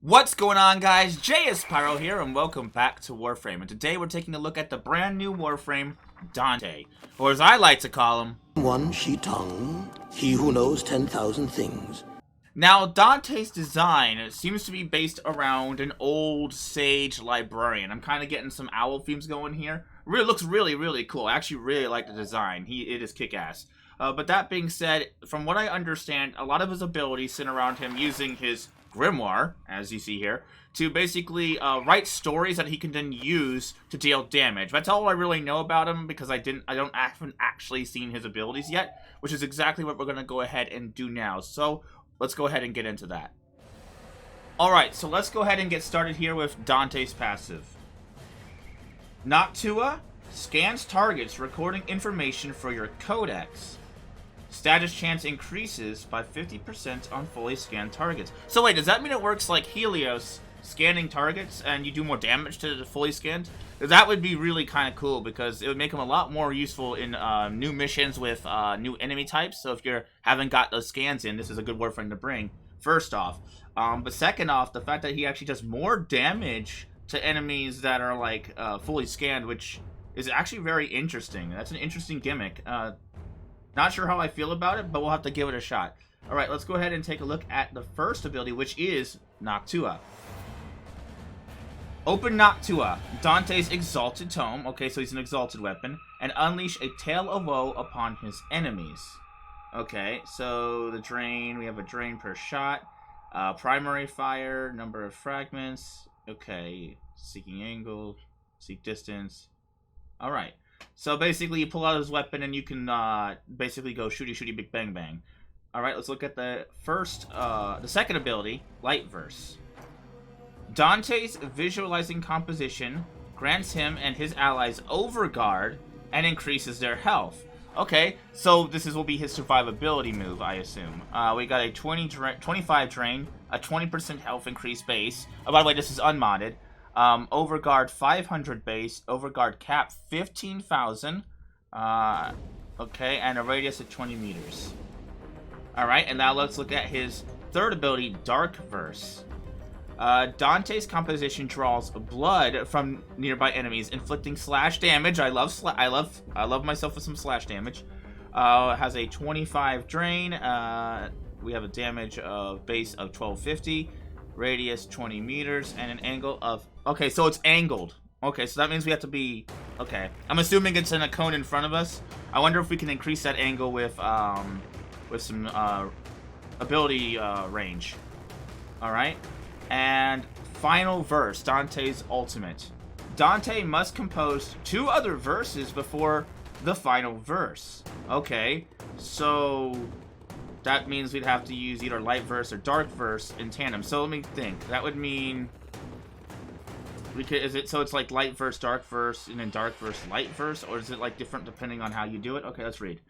What's going on, guys? JS Pyro here, and welcome back to Warframe. And today we're taking a look at the brand new Warframe, Dante, or as I like to call him, One Shi Tong, he who knows 10,000 things. Now, Dante's design seems to be based around an old sage librarian. I'm kind of getting some owl themes going here. Really looks really cool. I actually really like the design. It is kick-ass. But that being said, from what I understand, a lot of his abilities sit around him using his grimoire, as you see here, to basically write stories that he can then use to deal damage. That's all I really know about him because I haven't actually seen his abilities yet, which is exactly what we're gonna go ahead and do now. So let's go ahead and get into that. Alright, so let's go ahead and get started here with Dante's passive. Noctua scans targets recording information for your codex. Status chance increases by 50% on fully scanned targets. So wait, does that mean it works like Helios, scanning targets, and you do more damage to the fully scanned? That would be really kind of cool, because it would make them a lot more useful in new missions with new enemy types. So if you haven't got those scans in, this is a good Warframe to bring, first off. But second off, the fact that he actually does more damage to enemies that are like fully scanned, which is actually very interesting. That's an interesting gimmick. Not sure how I feel about it, but we'll have to give it a shot. Alright, let's go ahead and take a look at the first ability, which is Noctua. Open Noctua, Dante's Exalted Tome, okay, so he's an exalted weapon, and unleash a Tale of Woe upon his enemies. Okay, so the drain, we have a drain per shot, primary fire, number of fragments, okay, seeking angle, seek distance, alright. So basically you pull out his weapon and you can basically go shooty big bang bang. Alright, let's look at the second ability, Light Verse. Dante's visualizing composition grants him and his allies overguard and increases their health. Okay, so will be his survivability move, I assume. We got a 25 drain, a 20% health increase base. Oh, by the way, this is unmodded. Overguard 500 base, overguard cap 15,000. Okay, and a radius of 20 meters. Alright, and now let's look at his third ability, Dark Verse. Dante's composition draws blood from nearby enemies, inflicting slash damage. I love myself with some slash damage. Has a 25 drain. We have a damage of base of 1250, radius 20 meters, and an angle of... Okay, so it's angled. Okay, so that means we have to be... Okay, I'm assuming it's in a cone in front of us. I wonder if we can increase that angle with some ability range. Alright. And final verse, Dante's ultimate. Dante must compose 2 other verses before the final verse. Okay, so that means we'd have to use either light verse or dark verse in tandem. So let me think. That would mean we could, so it's like light verse, dark verse, and then dark verse, light verse, or is it like different depending on how you do it? Okay, let's read.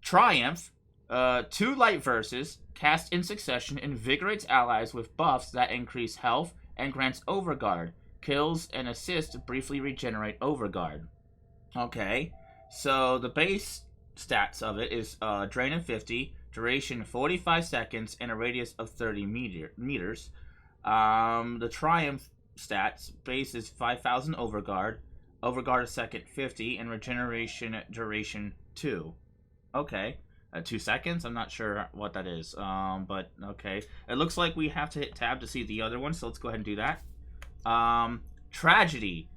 Triumph. 2 light verses, cast in succession, invigorates allies with buffs that increase health and grants overguard. Kills and assists briefly regenerate overguard. Okay, so the base stats of it is drain of 50, duration 45 seconds, and a radius of 30 meters. The Triumph stats, base is 5,000 overguard, overguard a second 50, and regeneration duration 2. Okay. 2 seconds? I'm not sure what that is, but okay. It looks like we have to hit tab to see the other one, so let's go ahead and do that. Tragedy.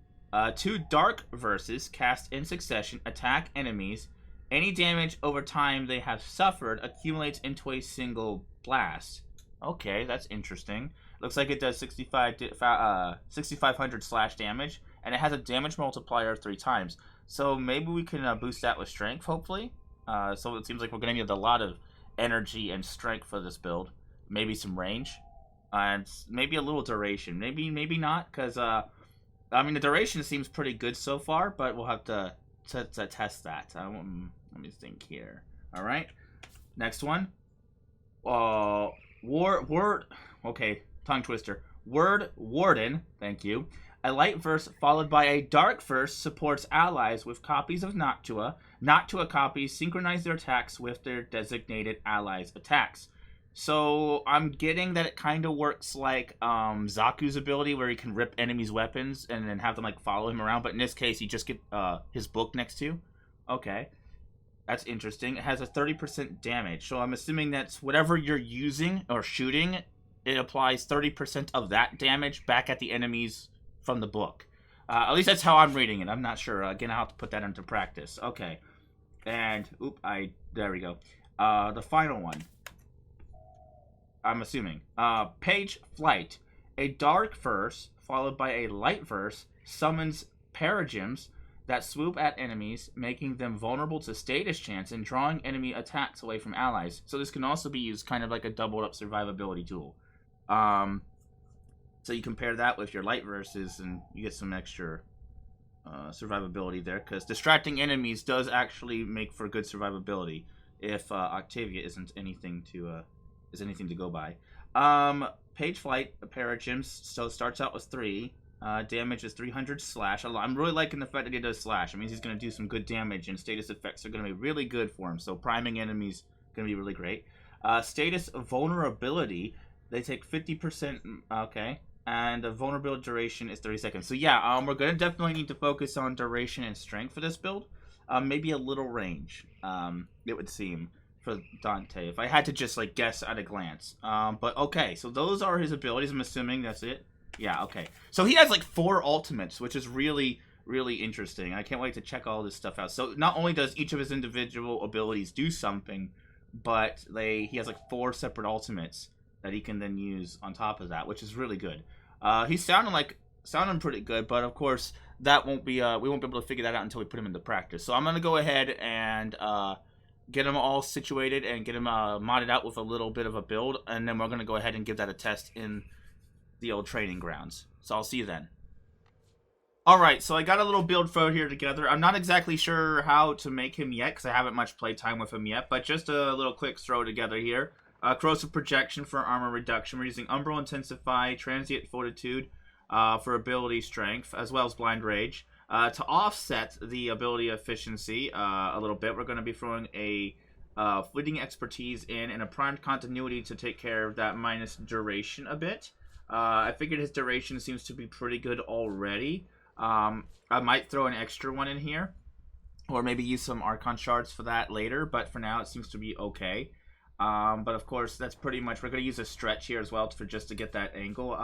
2 dark verses, cast in succession, attack enemies. Any damage over time they have suffered accumulates into a single blast. Okay, that's interesting. Looks like it does 6,500 slash damage, and it has a damage multiplier of 3 times. So maybe we can boost that with strength, hopefully. So it seems like we're going to need a lot of energy and strength for this build. Maybe some range. And maybe a little duration. Maybe not, because, I mean, the duration seems pretty good so far, but we'll have to test that. Let me think here. Alright. Next one. Okay, tongue twister. Word Warden, thank you. A light verse followed by a dark verse supports allies with copies of Noctua. Noctua copies synchronize their attacks with their designated allies' attacks. So I'm getting that it kind of works like Zaku's ability, where he can rip enemies' weapons and then have them like follow him around. But in this case, you just get his book next to you. Okay, that's interesting. It has a 30% damage, so I'm assuming that's whatever you're using or shooting. It applies 30% of that damage back at the enemies from the book. At least that's how I'm reading it. I'm not sure. Again, I'll have to put that into practice. Okay, and there we go. The final one. I'm assuming. Page Flight. A dark verse, followed by a light verse, summons paragems that swoop at enemies, making them vulnerable to status chance and drawing enemy attacks away from allies. So this can also be used kind of like a doubled up survivability tool. So you compare that with your light verses and you get some extra survivability there, because distracting enemies does actually make for good survivability if Octavia isn't anything to go by. Page Flight, a pair of gems, so it starts out with 3. Damage is 300 slash. I'm really liking the fact that he does slash. It means he's going to do some good damage, and status effects are going to be really good for him. So priming enemies is going to be really great. Status vulnerability, they take 50%, okay, and the vulnerability duration is 30 seconds. So yeah, we're going to definitely need to focus on duration and strength for this build. Maybe a little range, it would seem, for Dante, if I had to just like guess at a glance. But okay, so those are his abilities. I'm assuming that's it. Yeah, okay. So he has like 4 ultimates, which is really, really interesting. I can't wait to check all this stuff out. So not only does each of his individual abilities do something, but he has like 4 separate ultimates that he can then use on top of that, which is really good. He's sounding pretty good, but of course that won't be we won't be able to figure that out until we put him into practice. So I'm gonna go ahead and get them all situated and get them modded out with a little bit of a build, and then we're going to go ahead and give that a test in the old training grounds. So I'll see you then. Alright, so I got a little build photo here together. I'm not exactly sure how to make him yet, because I haven't much playtime with him yet, but just a little quick throw together here. Corrosive Projection for armor reduction. We're using Umbral Intensify, Transient Fortitude for ability strength, as well as Blind Rage. To offset the ability efficiency a little bit, we're going to be throwing a Fleeting Expertise in and a Primed Continuity to take care of that minus duration a bit. I figured his duration seems to be pretty good already. I might throw an extra one in here, or maybe use some Archon shards for that later, but for now it seems to be okay. But of course, that's pretty much, we're going to use a stretch here as well just to get that angle.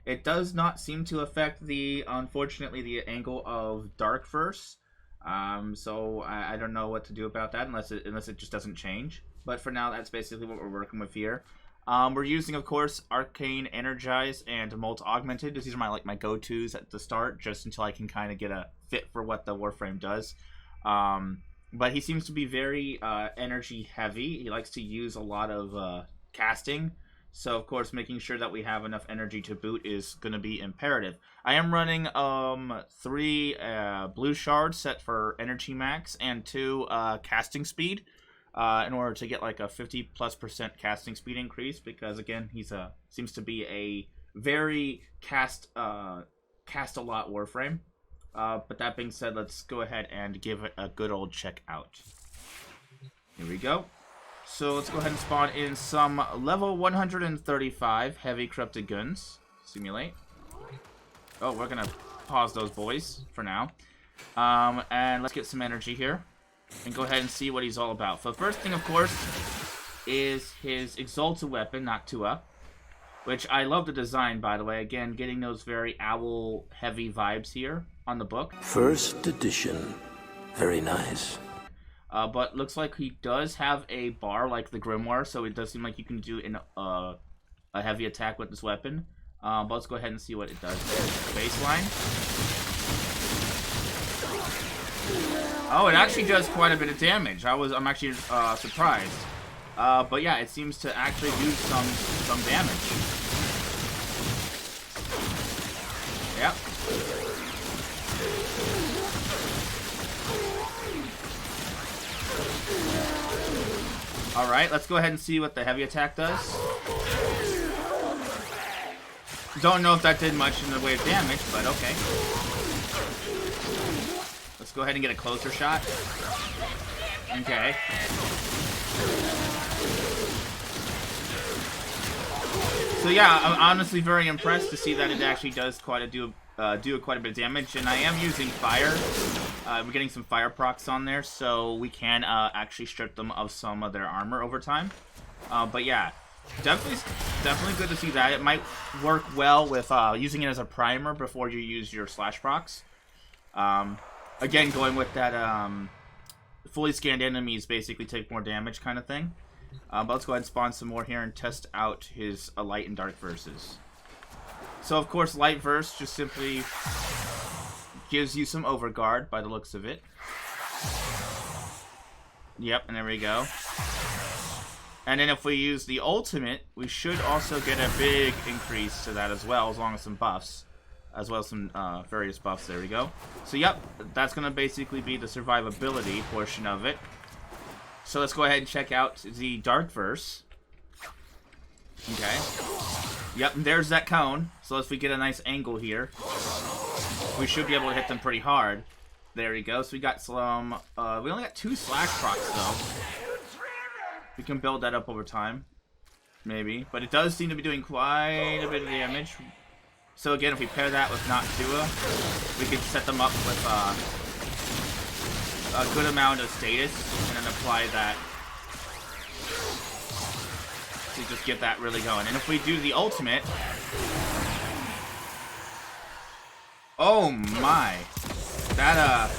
It does not seem to affect unfortunately, the angle of Dark Verse. So I don't know what to do about that unless it just doesn't change. But for now, that's basically what we're working with here. We're using, of course, Arcane Energize and Molt Augmented. These are my go-tos at the start, just until I can kind of get a fit for what the Warframe does. But he seems to be very energy heavy. He likes to use a lot of casting. So, of course, making sure that we have enough energy to boot is going to be imperative. I am running 3 blue shards set for energy max and 2 casting speed in order to get like a 50+% casting speed increase, because, again, he's seems to be a very cast a lot Warframe. But that being said, let's go ahead and give it a good old check out. Here we go. So let's go ahead and spawn in some level 135 heavy corrupted guns. Simulate. Oh, we're gonna pause those boys for now. And let's get some energy here and go ahead and see what he's all about. So the first thing, of course, is his Exalted Weapon, Noctua, which I love the design, by the way. Again, getting those very owl heavy vibes here on the book. First edition. Very nice. But looks like he does have a bar like the Grimoire, so it does seem like you can do a heavy attack with this weapon. But let's go ahead and see what it does. Baseline. Oh, it actually does quite a bit of damage. I'm actually surprised. But yeah, it seems to actually do some damage. Yep. Alright, let's go ahead and see what the heavy attack does. Don't know if that did much in the way of damage, but okay. Let's go ahead and get a closer shot. Okay. So yeah, I'm honestly very impressed to see that it actually does quite a do quite a bit of damage, and I am using fire. We're getting some fire procs on there, so we can actually strip them of some of their armor over time. But yeah, definitely good to see that. It might work well with using it as a primer before you use your slash procs. Again, going with that fully scanned enemies basically take more damage kind of thing. But let's go ahead and spawn some more here and test out his light and dark verses. So of course, light verse just simply gives you some overguard by the looks of it. Yep, and there we go. And then if we use the ultimate, we should also get a big increase to that as well, as long as some buffs. As well as some various buffs. There we go. So yep, that's going to basically be the survivability portion of it. So let's go ahead and check out the dark verse. Okay. Yep, and there's that cone. So if we get a nice angle here, we should be able to hit them pretty hard. There we go. So we got some... we only got 2 slash procs though. We can build that up over time. Maybe. But it does seem to be doing quite a bit of damage. So again, if we pair that with Not Tua, we can set them up with a good amount of status and then apply that to just get that really going. And if we do the ultimate, oh my, that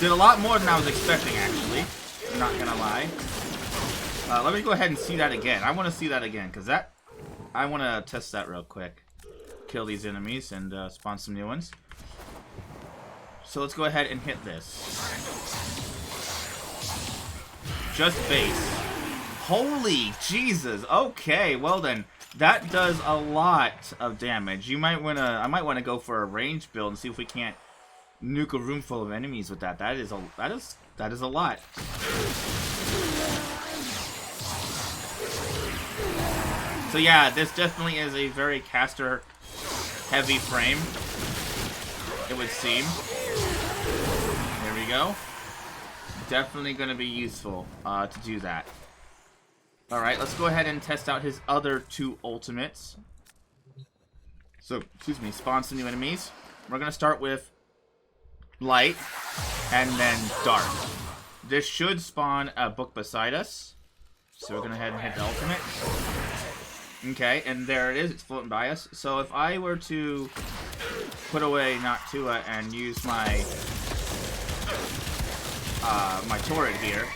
did a lot more than I was expecting, actually. I'm not gonna lie. Let me go ahead and see that again. I want to see that again because I want to test that real quick. Kill these enemies and spawn some new ones. So let's go ahead and hit this. Just base. Holy Jesus. Okay, well then. That does a lot of damage. You might wanna... I might want to go for a range build and see if we can't nuke a room full of enemies with that. That is a lot. So yeah, this definitely is a very caster heavy frame, it would seem. There we go. Definitely going to be useful to do that. Alright, let's go ahead and test out his other 2 ultimates. So, excuse me, spawn some new enemies. We're going to start with light and then dark. This should spawn a book beside us. So we're going to head and hit the ultimate. Okay, and there it is. It's floating by us. So if I were to put away Not Tua and use my my turret here,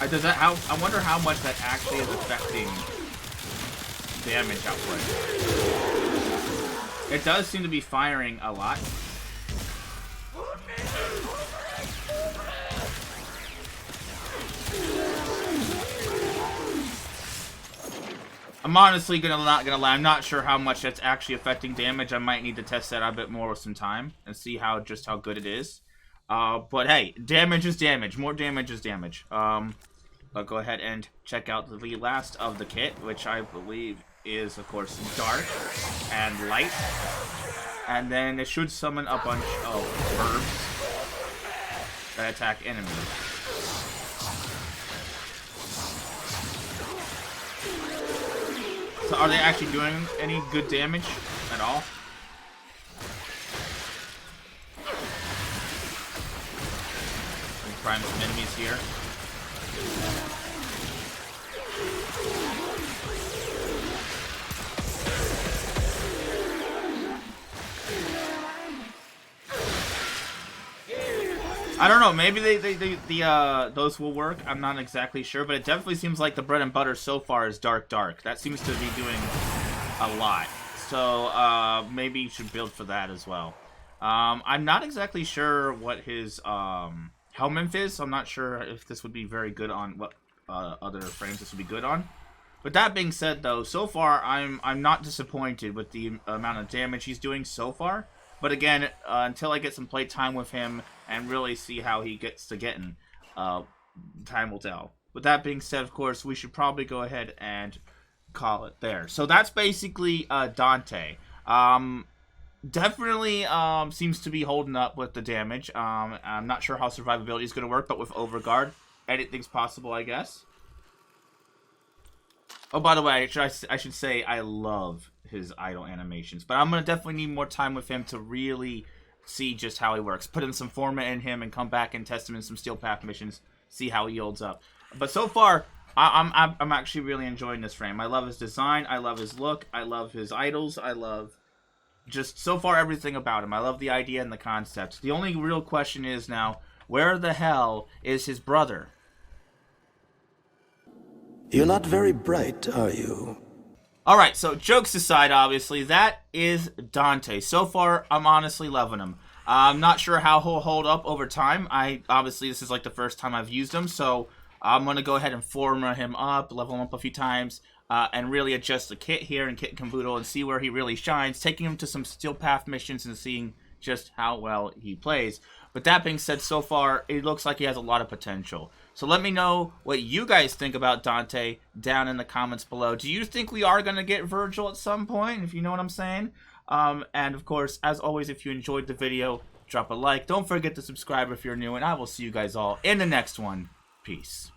I wonder how much that actually is affecting damage output. It does seem to be firing a lot. I'm honestly not gonna lie. I'm not sure how much that's actually affecting damage. I might need to test that out a bit more with some time and see just how good it is. But hey, damage is damage. More damage is damage. I'll go ahead and check out the last of the kit, which I believe is, of course, dark and light. And then it should summon a bunch of herbs that attack enemies. So are they actually doing any good damage at all? Let me prime some enemies here. I don't know, maybe those will work. I'm not exactly sure, but it definitely seems like the bread and butter so far is dark. That seems to be doing a lot. So maybe you should build for that as well. I'm not exactly sure what his Helminth is, so I'm not sure if this would be very good on what other frames this would be good on. But that being said, though, so far I'm not disappointed with the amount of damage he's doing so far. But again, until I get some play time with him and really see how he gets to getting, time will tell. With that being said, of course, we should probably go ahead and call it there. So that's basically Dante. Definitely seems to be holding up with the damage. I'm not sure how survivability is going to work, but with Overguard, anything's possible, I guess. Oh, by the way, I should say I love his idle animations, but I'm gonna definitely need more time with him to really see just how he works. Put in some format in him and come back and test him in some Steel Path missions, see how he holds up. But so far, I'm actually really enjoying this frame. I love his design, I love his look, I love his idols, I love just so far everything about him. I love the idea and the concept. The only real question is now, where the hell is his brother? You're not very bright, are you? Alright, so jokes aside, obviously, that is Dante. So far, I'm honestly loving him. I'm not sure how he'll hold up over time. Obviously, this is like the first time I've used him, so I'm going to go ahead and format him up, level him up a few times, and really adjust the kit here and kit caboodle and see where he really shines, taking him to some Steel Path missions and seeing just how well he plays. But that being said, so far, it looks like he has a lot of potential. So let me know what you guys think about Dante down in the comments below. Do you think we are going to get Virgil at some point, if you know what I'm saying? And of course, as always, if you enjoyed the video, drop a like. Don't forget to subscribe if you're new, and I will see you guys all in the next one. Peace.